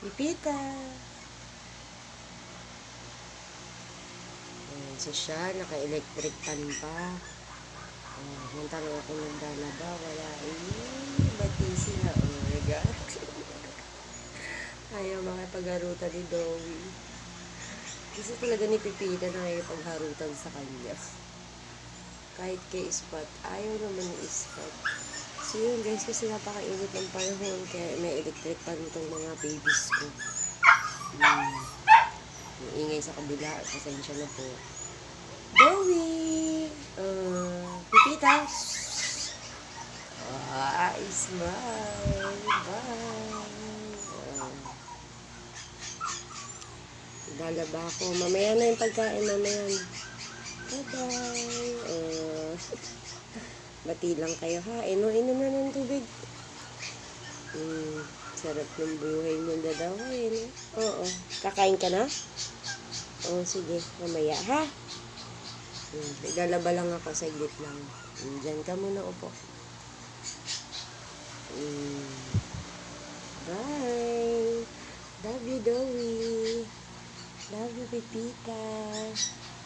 Pipita. Ayan, so siya, naka-electric pan pa. Yung tanong ako naglalaba, wala. Bati sila. Oh my God. Ayaw makipagharutan ni Dowie. Gusto talaga ni Pipita na nakipagharutan sa kanya. Kahit kay Spot, ayaw naman ni Spot. So yun guys, kasi napakainit ng panahon, kaya may electric pan itong mga babies ko. Yung ingay sa kabila, pasensya na po. Dowie! Pipita! Smile! Bye! Lalaba ako. Mamaya na yung pagkain, mamaya na. Bye-bye! Bati lang kayo ha. Inom na ng tubig. Sarap ng buhay mo na daw. Oo. Kakain ka na? Oo, sige. Mamaya ha. Lalaba lang ako. Saglit lang. Diyan ka muna upo. Bye. Love you, Dowie. Love you, Pipita.